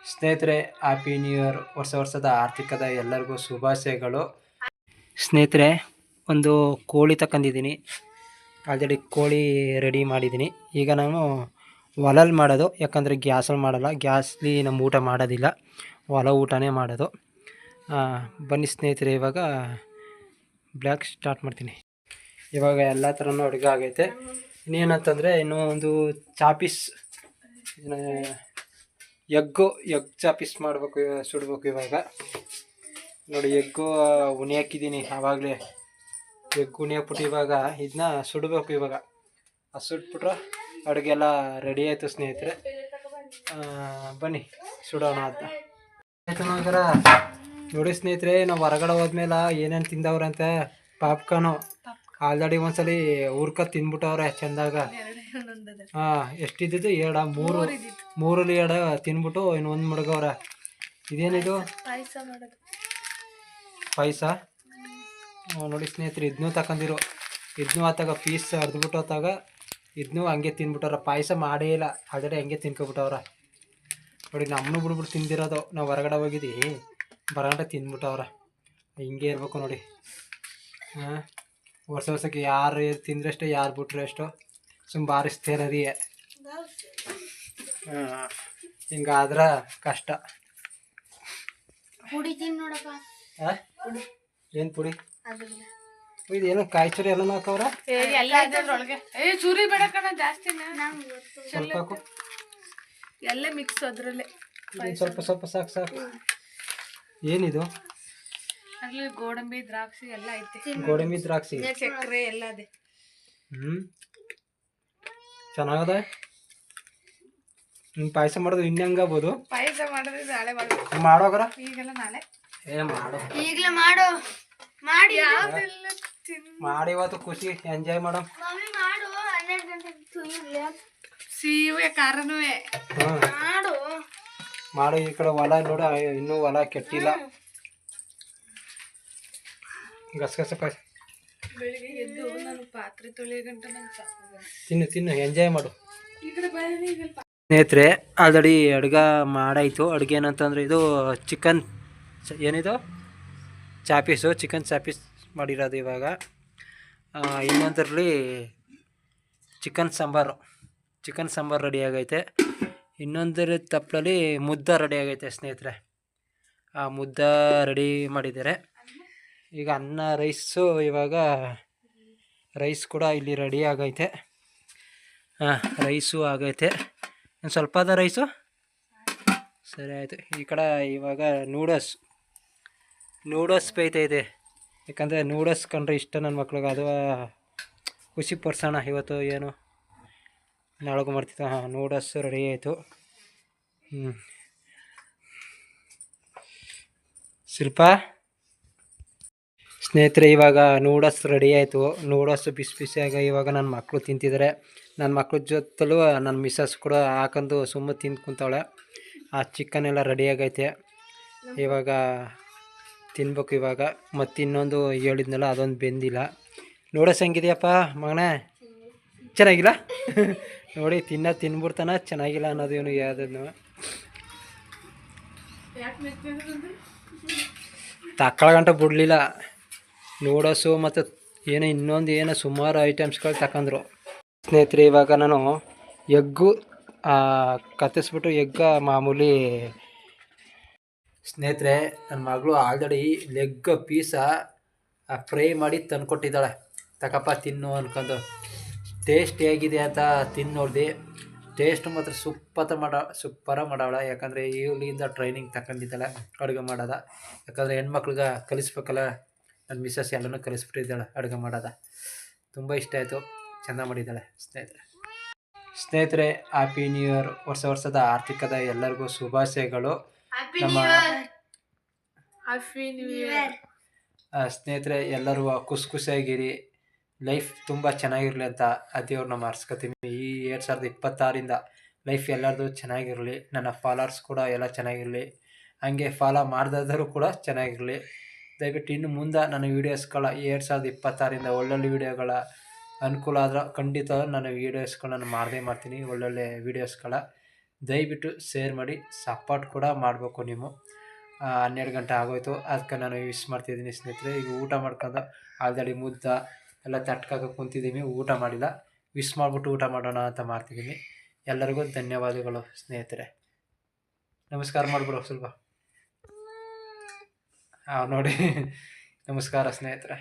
ಸ್ನೇಹಿತರೆ, happy new year. ವರ್ಷದ ಆರ್ಥಿಕದ ಎಲ್ಲರಿಗೂ ಶುಭಾಶಯಗಳು. ಸ್ನೇಹಿತರೆ, ಒಂದು ಕೋಳಿ ತಗೊಂಡಿದ್ದೀನಿ. ಆಲ್ರೆಡಿ ಕೋಳಿ ರೆಡಿ ಮಾಡಿದ್ದೀನಿ. ಈಗ ನಾನು ಒಲಲ್ಲಿ ಮಾಡೋದು, ಯಾಕಂದರೆ ಗ್ಯಾಸಲ್ಲಿ ಮಾಡಲ್ಲ. ಗ್ಯಾಸ್ಲಿ ನಮ್ಮ ಊಟ ಮಾಡೋದಿಲ್ಲ, ಒಲ ಊಟನೇ ಮಾಡೋದು. ಬನ್ನಿ ಸ್ನೇಹಿತರೆ, ಇವಾಗ ಬ್ಲ್ಯಾಕ್ ಸ್ಟಾರ್ಟ್ ಮಾಡ್ತೀನಿ. ಇವಾಗ ಎಲ್ಲ ಥರನೂ ಅಡುಗೆ ಆಗೈತೆ. ಇನ್ನೇನಂತಂದರೆ ಇನ್ನೂ ಒಂದು ಚಾಪೀಸ್, ಎಗ್ ಚಾಪೀಸ್ ಮಾಡಬೇಕು, ಸುಡಬೇಕು. ಇವಾಗ ನೋಡಿ, ಎಗ್ಗು ಉನಿ ಹಾಕಿದ್ದೀನಿ. ಆವಾಗಲೇ ಎಗ್ ಉನಿ ಹಾಕ್ಬಿಟ್ಟು ಇವಾಗ ಇದನ್ನ ಸುಡಬೇಕು. ಇವಾಗ ಅದು ಸುಟ್ಬಿಟ್ರೆ ಅಡುಗೆ ಎಲ್ಲ ರೆಡಿ ಆಯಿತು ಸ್ನೇಹಿತರೆ. ಬನ್ನಿ ಸುಡೋಣ ಅಂತ. ನೋಡಿ ಸ್ನೇಹಿತರೆ, ನಾವು ಹೊರಗಡೆ ಹೋದ್ಮೇಲೆ ಏನೇನು ತಿಂದವ್ರಂತೆ ಪಾಪ್ಕಾರ್ನು ಆಲ್ರೆಡಿ ಒಂದ್ಸಲಿ ಊರ್ಕ ತಿಂದ್ಬಿಟ್ಟವ್ರೆ ಚೆಂದಾಗ. ಎಷ್ಟಿದ್ದು? ಮೂರಲ್ಲಿ ಎರಡು ತಿನ್ಬಿಟ್ಟು ಇನ್ನೊಂದು ಮುಡ್ಗವ್ರ. ಇದೇನಿದು? ಪಾಯಸ. ನೋಡಿ ಸ್ನೇಹಿತರೆ, ಇದನ್ನೂ ತಗೊಂಡಿರು. ಇದನ್ನೂ ಆತಾಗ ಪೀಸ್ ಅರ್ದ್ಬಿಟ್ಟು ಆತಾಗ ಇದನ್ನೂ ಹಂಗೆ ತಿನ್ಬಿಟ್ಟವ್ರ. ಪಾಯಸ ಮಾಡೇ ಇಲ್ಲ, ಆಲ್ರೆಡಿ ಹಂಗೆ ತಿನ್ಕೊಬಿಟ್ಟವ್ರ. ನೋಡಿ, ನಮ್ಮನ್ನು ಬಿಡ್ಬಿಟ್ಟು ತಿಂದಿರೋದು. ನಾವು ಹೊರಗಡೆ ಹೋಗಿದ್ದೀವಿ, ಬರಗಂಟ ತಿಂದ್ಬಿಟ್ಟವ್ರ. ಹಿಂಗೆ ಇರ್ಬೇಕು ನೋಡಿ. ವರ್ಷಕ್ಕೆ ಯಾರು ತಿಂದ್ರಷ್ಟೇ, ಯಾರು ಬಿಟ್ರೆ ಅಷ್ಟು. ಬಾರಿಸ್ತೇನದಿ. ಹಿಂಗಾದ್ರೆ ಕಷ್ಟ. ಏನು ಪುಡಿ? ಇದೇನು ಕಾಯಿ ಚೂರಿ ಎಲ್ಲ ಹಾಕವ್ರ? ಚೂರಿ ಬೇಡ ಕಣ, ಜಾಸ್ತಿ ಸ್ವಲ್ಪ ಹಾಕು. ಎಲ್ಲ ಮಿಕ್ಸ್ ಅದ್ರಲ್ಲೇ. ಸ್ವಲ್ಪ ಸಾಕು. ಏನಿದು? ಅಲ್ಲಿ ಗೋಡಂಬಿ ದ್ರಾಕ್ಷಿ ಎಲ್ಲ ಐತೆ. ಗೋಡಂಬಿ ದ್ರಾಕ್ಷಿ, ಚಕ್ರೆ ಎಲ್ಲ ಅದೇ. ಚೆನ್ನಾಗದ. ಪಾಯಸ ಮಾಡೋದು ಇನ್ನಂಗಾಗ್ಬೋದು. ಪಾಯಸ ಮಾಡಿದ್ರೆ ನಾಳೆ ಮಾಡ್ಬೇಕು. ಮಾಡೋಗ್ರ ಈಗೆಲ್ಲ ನಾಳೆ ಮಾಡು. ಈಗಲೇ ಮಾಡು. ಮಾಡಿ ಮಾಡಿ ಇವತ್ತು ಖುಷಿ ಎಂಜಾಯ್ ಮಾಡೋ. ಸಿಹಿವೆ ಖಾರನೂ ಮಾಡು. ಈ ಕಡೆ ಹೊಲ ನೋಡ, ಇನ್ನೂ ಹೊಲ ಕೆಟ್ಟಿಲ್ಲ. ಗಸಗಸೆ ಪಾಯಸ. ಬೆಳಿಗ್ಗೆ ಎದ್ದು ನಾನು ಪಾತ್ರೆ ತೊಳೆಯ ಗಂಟ ತಿನ್ನು ಎಂಜಾಯ್ ಮಾಡು. ಸ್ನೇಹಿತರೆ, ಆಲ್ರೆಡಿ ಅಡುಗೆ ಮಾಡಾಯಿತು. ಅಡುಗೆ ಏನಂತಂದರೆ ಇದು ಚಿಕನ್, ಏನಿದು ಚಿಕನ್ ಚಾಪೀಸ್ ಮಾಡಿರೋದು. ಇವಾಗ ಇನ್ನೊಂದರಲ್ಲಿ ಚಿಕನ್ ಸಾಂಬಾರು ರೆಡಿ ಆಗೈತೆ. ಇನ್ನೊಂದರ ತಪ್ಪಲಲ್ಲಿ ಮುದ್ದೆ ರೆಡಿ ಆಗೈತೆ ಸ್ನೇಹಿತರೆ. ಆ ಮುದ್ದೆ ರೆಡಿ ಮಾಡಿದ್ದಾರೆ. ಈಗ ಅನ್ನ ಇವಾಗ ರೈಸ್ ಕೂಡ ಇಲ್ಲಿ ರೆಡಿ ಆಗೈತೆ. ರೈಸು ಆಗೈತೆ. ಒಂದು ಸ್ವಲ್ಪ ಅದ ರೈಸು. ಸರಿ ಆಯಿತು. ಈ ಕಡೆ ಇವಾಗ ನೂಡಲ್ಸ್ ಬೇಯ್ತೈತೆ. ಯಾಕಂದರೆ ನೂಡಲ್ಸ್ ಕಂಡ್ರೆ ಇಷ್ಟ ನನ್ನ ಮಕ್ಳಿಗೆ. ಅದು ಖುಷಿ ಪಡ್ಸೋಣ ಇವತ್ತು. ಏನು ನಾಳೆಗೂ ಮಾಡ್ತಿದ್ದ. ನೂಡಲ್ಸ್ ರೆಡಿ ಆಯಿತು. ಶಿಲ್ಪ ಸ್ನೇಹಿತರೆ, ಇವಾಗ ನೂಡಲ್ಸ್ ರೆಡಿ ಆಯಿತು. ನೂಡಲ್ಸ್ ಬಿಸಿಯಾಗ ಇವಾಗ ನನ್ನ ಮಕ್ಕಳು ತಿಂತಿದ್ದಾರೆ. ನನ್ನ ಮಕ್ಳ ಜೊತೆಲೂ ನನ್ನ ಮಿಸ್ಸಸ್ ಕೂಡ ಹಾಕೊಂಡು ಸುಮ್ಮನೆ ತಿಂದು ಕುಂತವಳೆ. ಆ ಚಿಕನ್ ಎಲ್ಲ ರೆಡಿ ಆಗೈತೆ. ಇವಾಗ ತಿನ್ಬೇಕು. ಇವಾಗ ಮತ್ತು ಇನ್ನೊಂದು ಹೇಳಿದ್ನಲ್ಲ, ಅದೊಂದು ಬೆಂದಿಲ್ಲ. ನೂಡಲ್ಸ್ ಹೆಂಗಿದೆಯಪ್ಪ ಮಗನೇ? ಚೆನ್ನಾಗಿಲ್ಲ? ನೋಡಿ, ತಿನ್ಬಿಡ್ತಾನ. ಚೆನ್ನಾಗಿಲ್ಲ ಅನ್ನೋದು ಇವನು ಯಾವುದನ್ನು ತಕ್ಕಳಗಂಟ ಬಿಡಲಿಲ್ಲ. ನೂಡಲ್ಸು ಮತ್ತು ಇನ್ನೊಂದು ಸುಮಾರು ಐಟಮ್ಸ್ಗಳು ತಗೊಂಡ್ರು ಸ್ನೇಹಿತರೆ. ಇವಾಗ ನಾನು ಎಗ್ಗು ಕತ್ತಿಸ್ಬಿಟ್ಟು ಮಾಮೂಲಿ ಸ್ನೇಹಿತರೆ, ನನ್ನ ಮಗಳು ಆಲ್ರೆಡಿ ಲೆಗ್ ಪೀಸ ಫ್ರೈ ಮಾಡಿ ತಂದುಕೊಟ್ಟಿದ್ದಾಳೆ. ತಕಪ್ಪ ತಿನ್ನು ಅನ್ಕೊಂಡು. ಟೇಸ್ಟ್ ಹೇಗಿದೆ ಅಂತ ತಿಂದು ನೋಡಿದೆ. ಟೇಸ್ಟ್ ಮಾತ್ರ ಸೂಪರ ಮಾಡವಳ. ಯಾಕಂದರೆ ಇವಳಿಂದ ಟ್ರೈನಿಂಗ್ ತಗೊಂಡಿದ್ದಾಳೆ ಅಡುಗೆ ಮಾಡೋದ. ಯಾಕಂದರೆ ಹೆಣ್ಮಕ್ಳಿಗೆ ಕಲಿಸ್ಬೇಕಲ್ಲ. ನನ್ನ ಮಿಸ್ಸಸ್ ಎಲ್ಲನೂ ಕಲಿಸ್ಬಿಟ್ಟಿದ್ದಾಳೆ ಅಡುಗೆ ಮಾಡೋದ. ತುಂಬ ಇಷ್ಟ ಆಯಿತು. ಚೆಂದ ಮಾಡಿದ್ದಾಳೆ ಸ್ನೇಹಿತರೆ. Happy new year. ವರ್ಷದ ಆರ್ಥಿಕದ ಎಲ್ಲರಿಗೂ ಶುಭಾಶಯಗಳು. ನಮ್ಮ ಸ್ನೇಹಿತರೆ, ಎಲ್ಲರೂ ಖುಷಿಯಾಗಿರಿ. ಲೈಫ್ ತುಂಬ ಚೆನ್ನಾಗಿರಲಿ ಅಂತ ದೇವ್ರನ್ನ ಮಾರ್ಸ್ಕೊತೀವಿ. ಈ 2026ರಿಂದ ಲೈಫ್ ಎಲ್ಲರದು ಚೆನ್ನಾಗಿರಲಿ. ನನ್ನ ಫಾಲೋವರ್ಸ್ ಕೂಡ ಎಲ್ಲ ಚೆನ್ನಾಗಿರಲಿ. ಹಂಗೆ ಫಾಲೋ ಮಾಡ್ದಾದರೂ ಕೂಡ ಚೆನ್ನಾಗಿರಲಿ. ದಯವಿಟ್ಟು ಇನ್ನು ಮುಂದೆ ನನ್ನ ವೀಡಿಯೋಸ್ಗಳ 2026ರಿಂದ ಒಳ್ಳೊಳ್ಳೆ ವೀಡಿಯೋಗಳ ಅನುಕೂಲ ಆದ್ರೆ ಖಂಡಿತ ನನ್ನ ವೀಡಿಯೋಸ್ಗಳನ್ನ ಮಾಡೇ ಮಾಡ್ತೀನಿ. ಒಳ್ಳೊಳ್ಳೆ ವೀಡಿಯೋಸ್ಗಳ ದಯವಿಟ್ಟು ಶೇರ್ ಮಾಡಿ ಸಪೋರ್ಟ್ ಕೂಡ ಮಾಡಬೇಕು ನೀವು. 12 ಗಂಟೆ ಆಗೋಯ್ತು, ಅದಕ್ಕೆ ನಾನು ವಿಶ್ ಮಾಡ್ತಿದ್ದೀನಿ ಸ್ನೇಹಿತರೆ. ಈಗ ಊಟ ಮಾಡ್ಕೊಂಡು ಆಲ್ರೆಡಿ ಮುದ್ದ ಎಲ್ಲ ತಟ್ಕಾಕ ಕುಂತಿದ್ದೀನಿ, ಊಟ ಮಾಡಿಲ್ಲ. ವಿಶ್ ಮಾಡಿಬಿಟ್ಟು ಊಟ ಮಾಡೋಣ ಅಂತ ಮಾಡ್ತಿದ್ದೀನಿ. ಎಲ್ಲರಿಗೂ ಧನ್ಯವಾದಗಳು ಸ್ನೇಹಿತರೆ. ನಮಸ್ಕಾರ ಮಾಡ್ಬಿಡು ಸ್ವಲ್ಪ. ನೋಡಿ ನಮಸ್ಕಾರ ಸ್ನೇಹಿತರೆ.